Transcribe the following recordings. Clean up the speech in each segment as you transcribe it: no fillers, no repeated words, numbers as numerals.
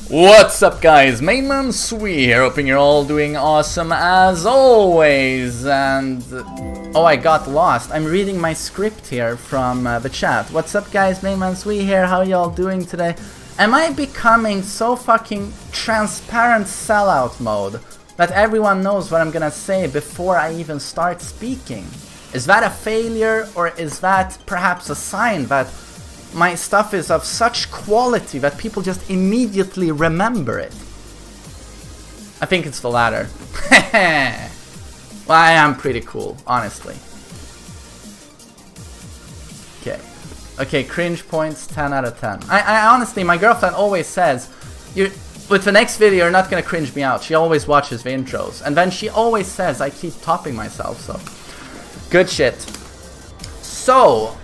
What's up guys, MainManSWE here, hoping you're all doing awesome as always. And oh, I got lost. I'm reading my script here from the chat. What's up guys, MainManSWE here, how y'all doing today? Am I becoming so fucking transparent sellout mode that everyone knows what I'm gonna say before I even start speaking? Is that a failure, or is that perhaps a sign that my stuff is of such quality that people just immediately remember it? I think it's the latter. Well, I am pretty cool, honestly. Okay, cringe points 10 out of 10. I honestly, my girlfriend always says, with the next video you're not gonna cringe me out. She always watches the intros, and then she always says I keep topping myself, so good shit. So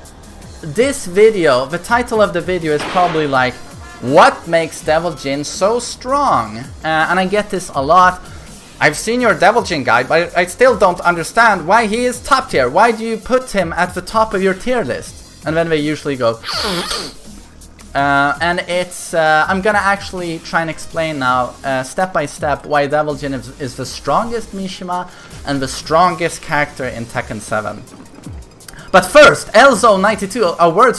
this video, the title of the video is probably like, what makes Devil Jin so strong? And I get this a lot. I've seen your Devil Jin guide, but I still don't understand why he is top tier. Why do you put him at the top of your tier list? And then they usually go and it's I'm gonna actually try and explain now step by step why Devil Jin is the strongest Mishima and the strongest character in Tekken 7. But first, Elzo92, a word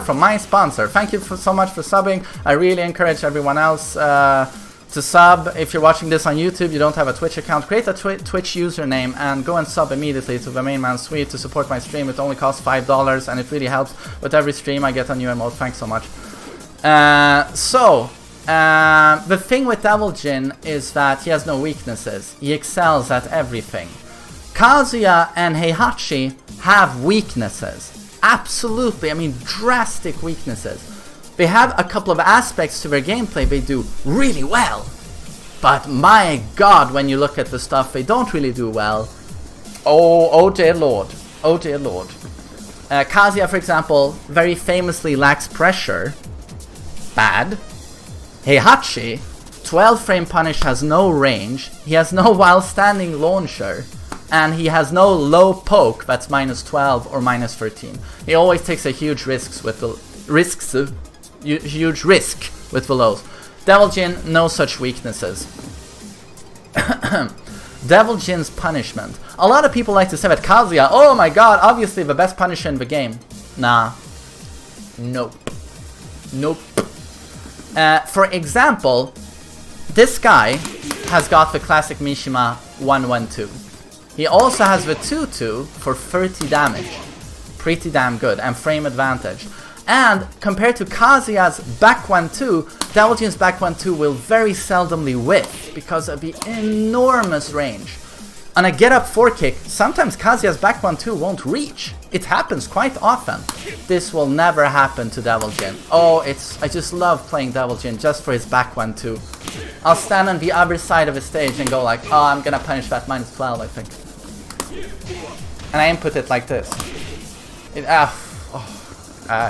from my sponsor. Thank you so much for subbing. I really encourage everyone else to sub. If you're watching this on YouTube, you don't have a Twitch account, create a Twitch username and go and sub immediately to TheMainManSWE to support my stream. It only costs $5 and it really helps. With every stream I get a new emote. Thanks so much. The thing with Devil Jin is that he has no weaknesses. He excels at everything. Kazuya and Heihachi have weaknesses. Absolutely, I mean drastic weaknesses. They have a couple of aspects to their gameplay they do really well. But my god, when you look at the stuff they don't really do well, oh dear lord, oh dear lord. Kazuya, for example, very famously lacks pressure. Bad. Heihachi, 12 frame punish, has no range. He has no while standing launcher. And he has no low poke that's -12 or -13. He always takes a huge risk with the lows. Devil Jin, no such weaknesses. Devil Jin's punishment. A lot of people like to say that Kazuya, oh my god, obviously the best punisher in the game. Nah. Nope. Nope. For example, this guy has got the classic Mishima 1-1-2. He also has the 2-2 for 30 damage. Pretty damn good. And frame advantage. And compared to Kazuya's back 1-2, Devil Jin's back 1-2 will very seldomly whiff because of the enormous range. On a get up 4 kick, sometimes Kazuya's back 1-2 won't reach. It happens quite often. This will never happen to Devil Jin. Oh, I just love playing Devil Jin just for his back 1-2. I'll stand on the other side of the stage and go like, oh, I'm gonna punish that -12, I think. And I input it like this. It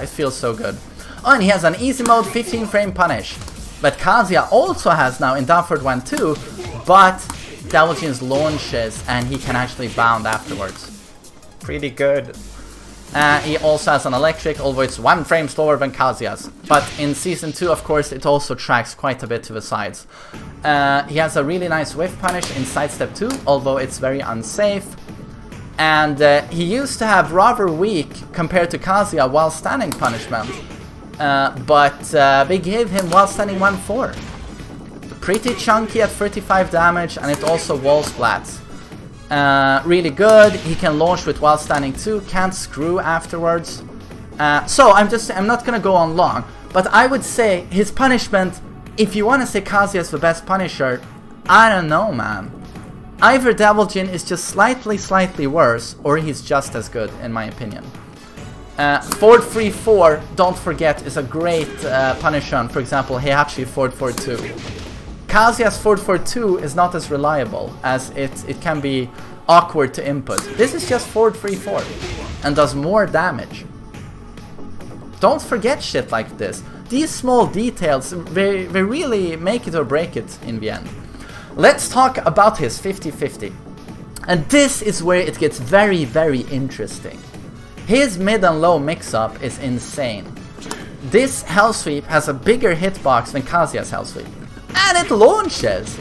feels so good. Oh, and he has an easy mode 15 frame punish. But Kazuya also has now in downward 1-2, but Devil Jin's launches and he can actually bound afterwards. Pretty good. He also has an electric, although it's 1 frame slower than Kazuya's. But in Season 2, of course, it also tracks quite a bit to the sides. He has a really nice whiff punish in sidestep 2, although it's very unsafe. And he used to have rather weak, compared to Kazuya, while standing punishment. But they gave him while standing 1-4. Pretty chunky at 35 damage, and it also wall splats. Really good. He can launch with while standing 2, can't screw afterwards. So I'm not gonna go on long, but I would say his punishment, if you want to say Kazuya is the best punisher, I don't know, man. Either Devil Jin is just slightly worse, or he's just as good, in my opinion. Forward 3-4, don't forget, is a great punisher on, for example, Heihachi forward 4-2. Kazuya's forward 4-2 is not as reliable, as it can be awkward to input. This is just forward 3-4, and does more damage. Don't forget shit like this. These small details, they really make it or break it in the end. Let's talk about his 50-50. And this is where it gets very interesting. His mid and low mix-up is insane. this Hell Sweep has a bigger hitbox than Kazuya's Hell Sweep. And it launches!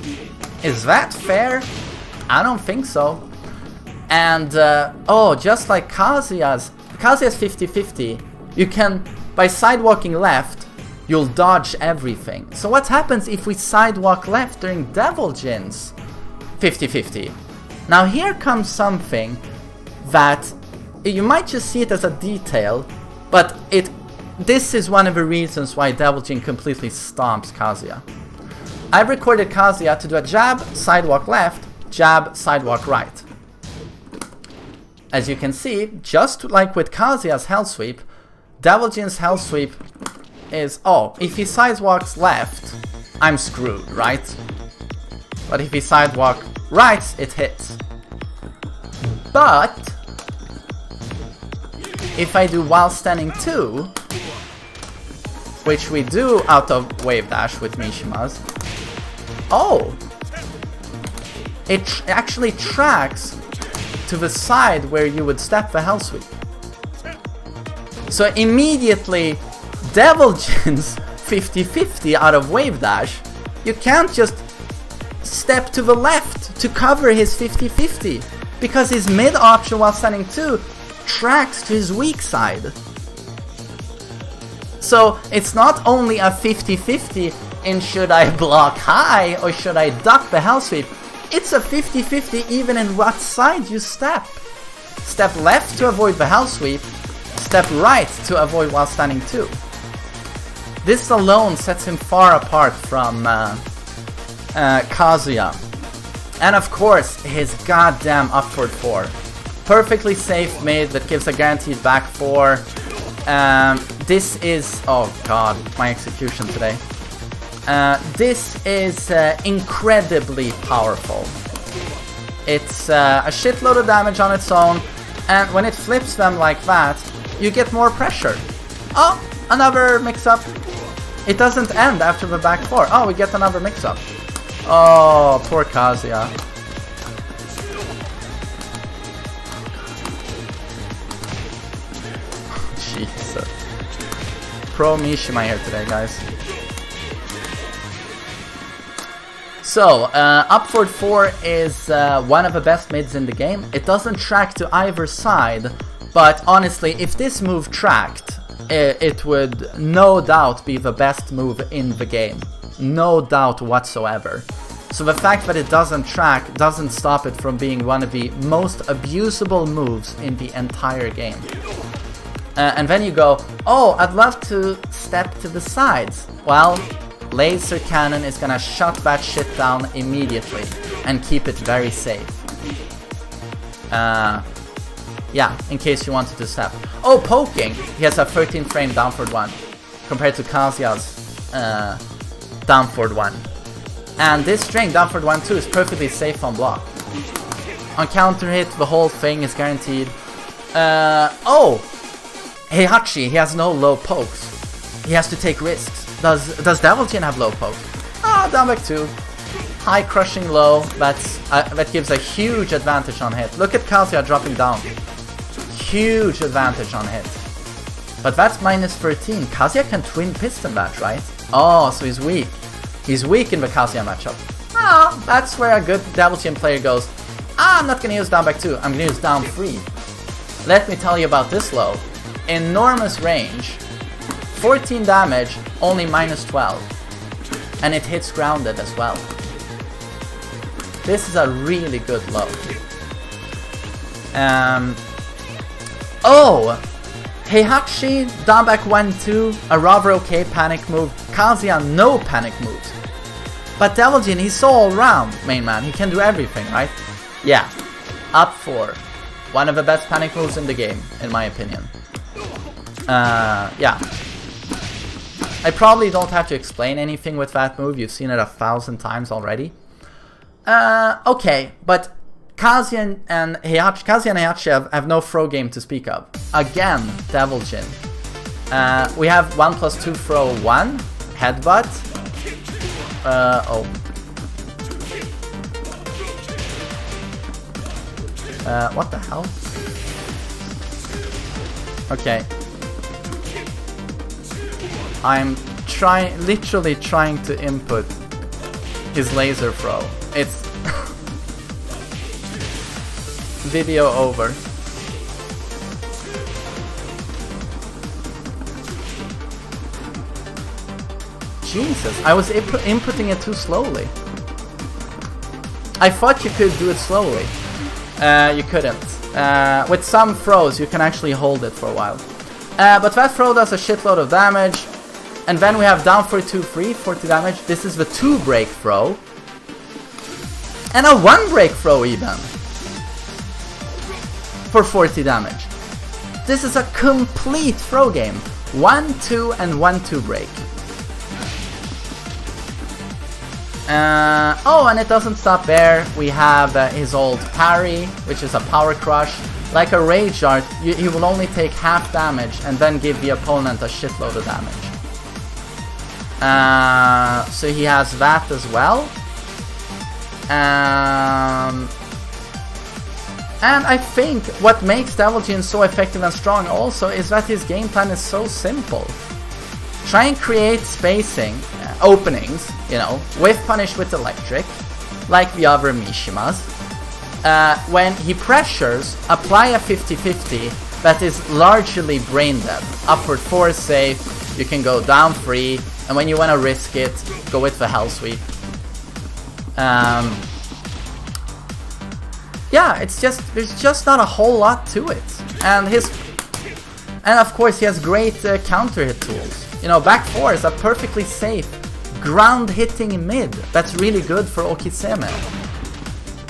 Is that fair? I don't think so. And, oh, just like Kazuya's 50-50, you can, by sidewalking left, you'll dodge everything. So what happens if we sidewalk left during Devil Jin's 50-50? Now here comes something that you might just see it as a detail, but this is one of the reasons why Devil Jin completely stomps Kazuya. I've recorded Kazuya to do a jab, sidewalk left, jab, sidewalk right. As you can see, just like with Kazuya's Hell Sweep, Devil Jin's Hell Sweep is, oh, if he sidewalks left, I'm screwed, right? But if he sidewalk right, it hits. But if I do while standing 2, which we do out of Wave Dash with Mishima's, oh, it actually tracks to the side where you would step the Hell Sweep. So immediately, Devil Jin's 50-50 out of Wave Dash, you can't just step to the left to cover his 50-50, because his mid option while standing 2 tracks to his weak side. So it's not only a 50-50 in should I block high or should I duck the Hell Sweep, it's a 50-50 even in what side you step. Step left to avoid the Hell Sweep, step right to avoid while standing 2. This alone sets him far apart from Kazuya. And of course, his goddamn upward 4. Perfectly safe mid that gives a guaranteed back 4. This is... oh god, my execution today. This is incredibly powerful. It's a shitload of damage on its own, and when it flips them like that, you get more pressure. Oh, another mix-up. It doesn't end after the back 4. Oh, we get another mix-up. Oh, poor Kazuya. Jesus. Pro Mishima here today, guys. So, upward 4 is one of the best mids in the game. It doesn't track to either side, but honestly, if this move tracked, it would no doubt be the best move in the game. No doubt whatsoever. So the fact that it doesn't track doesn't stop it from being one of the most abusable moves in the entire game. And then you go, oh, I'd love to step to the sides. Well, Laser Cannon is gonna shut that shit down immediately and keep it very safe. Yeah, in case you wanted to step. Oh, poking! He has a 13 frame downward 1 compared to Kazuya's downward 1. And this string, downward 1 too, is perfectly safe on block. On counter hit, the whole thing is guaranteed. Oh! Heihachi, he has no low pokes. He has to take risks. Does Devil Jin have low poke? Ah, down back 2. High crushing low, that gives a huge advantage on hit. Look at Kazuya dropping down. Huge advantage on hit. But that's minus 13. Kazuya can twin piston that, right? Oh, so he's weak. He's weak in the Kazuya matchup. Ah, that's where a good Devil Jin player goes, I'm not gonna use down back 2, I'm gonna use down 3. Let me tell you about this low. Enormous range. 14 damage, only minus 12. And it hits grounded as well. This is a really good low. Oh! Heihachi, down back 1-2, a rather okay panic move. Kazuya, no panic moves. But Devil Jin, he's so all-round, main man. He can do everything, right? Yeah. Up 4. One of the best panic moves in the game, in my opinion. Yeah. I probably don't have to explain anything with that move. You've seen it 1,000 times already. Okay, but Kazuya and Heihachi have no throw game to speak of. Again, Devil Jin. We have 1+2 throw 1, headbutt. Oh. What the hell? I'm literally trying to input his laser throw. It's video over. Jesus, I was inputting it too slowly. I thought you could do it slowly. You couldn't. With some throws, you can actually hold it for a while. But that throw does a shitload of damage. And then we have down for 2-3, 40 damage. This is the 2-break throw. And a 1-break throw even. For 40 damage. This is a complete throw game. 1-2 and 1-2 break. Oh, and it doesn't stop there. We have his old parry, which is a power crush. Like a rage art, he will only take half damage and then give the opponent a shitload of damage. So he has that as well. And I think what makes Devil Jin so effective and strong also is that his game plan is so simple. Try and create spacing, openings, you know, with punish with electric, like the other Mishimas. When he pressures, apply a 50-50 that is largely brain dead. Upward 4 is safe, you can go down 3, and when you want to risk it, go with the Hell Sweep. Yeah, there's just not a whole lot to it. And of course he has great counter hit tools. You know, back 4 is a perfectly safe ground hitting mid. That's really good for Okiseme.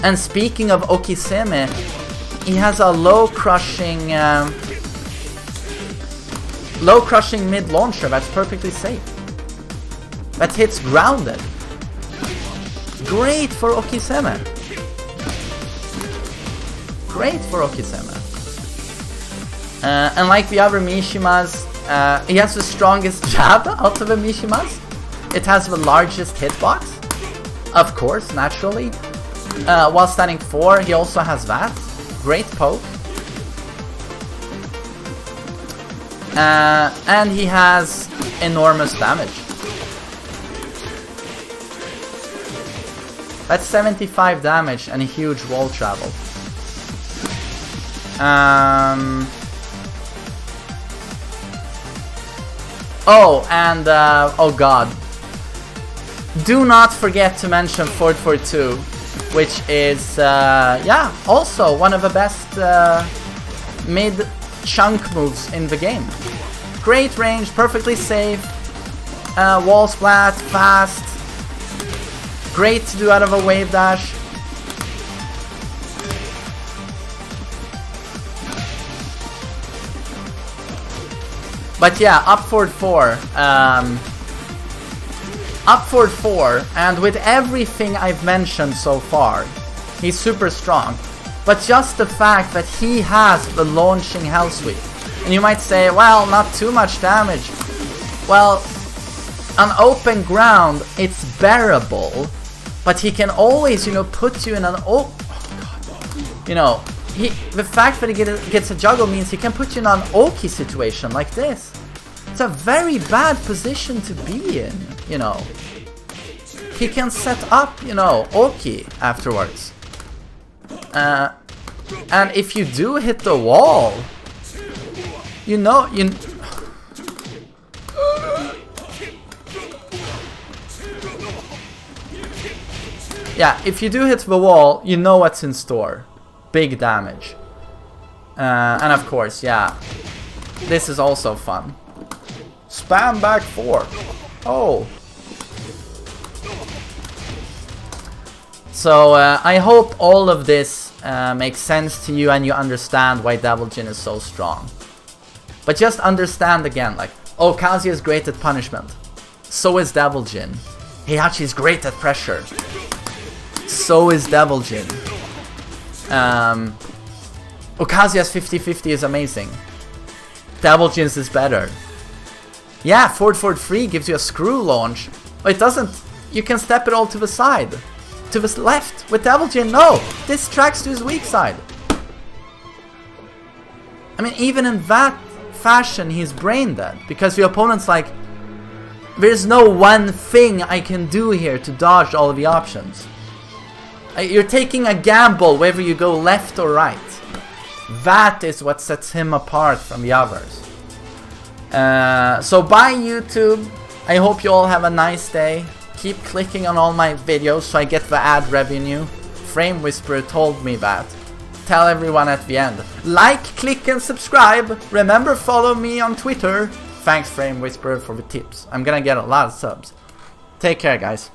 And speaking of Okiseme, he has a low crushing mid launcher that's perfectly safe. That hits grounded. Great for Okiseme. Great for Okiseme. And like the other Mishimas, he has the strongest jab out of the Mishimas. It has the largest hitbox, of course, naturally. While standing 4, he also has that. Great poke. And he has enormous damage. That's 75 damage and a huge wall travel. Oh, and oh god. Do not forget to mention Ford 42, which is yeah, also one of the best mid chunk moves in the game. Great range, perfectly safe, wall splat, fast, great to do out of a wave dash. But yeah, up forward 4, and with everything I've mentioned so far, he's super strong. But just the fact that he has the launching Hell Sweep. And you might say, well, not too much damage. Well, on open ground, it's bearable, but he can always, you know, put you in an you know, the fact that he gets a juggle means he can put you in an Oki situation like this. It's a very bad position to be in, you know. He can set up, you know, Oki afterwards. And if you do hit the wall, yeah, if you do hit the wall, you know what's in store. Big damage. And of course, yeah, this is also fun. Spam back 4. Oh. So I hope all of this makes sense to you and you understand why Devil Jin is so strong. But just understand again, like, oh, Kazuya is great at punishment. So is Devil Jin. Heihachi is great at pressure. So is Devil Jin. Kazuya's 50-50 is amazing. Devil Jin's is better. Yeah, forward 3 gives you a screw launch. But it doesn't. You can step it all to the side. To the left. With Devil Jin, no. This tracks to his weak side. I mean, even in that fashion, he's brain dead. Because the opponent's like, There's no one thing I can do here to dodge all of the options. You're taking a gamble whether you go left or right. That is what sets him apart from the others. So bye YouTube. I hope you all have a nice day. Keep clicking on all my videos so I get the ad revenue. Frame Whisperer told me that. Tell everyone at the end. Like, click and subscribe. Remember, follow me on Twitter. Thanks Frame Whisperer for the tips. I'm gonna get a lot of subs. Take care guys.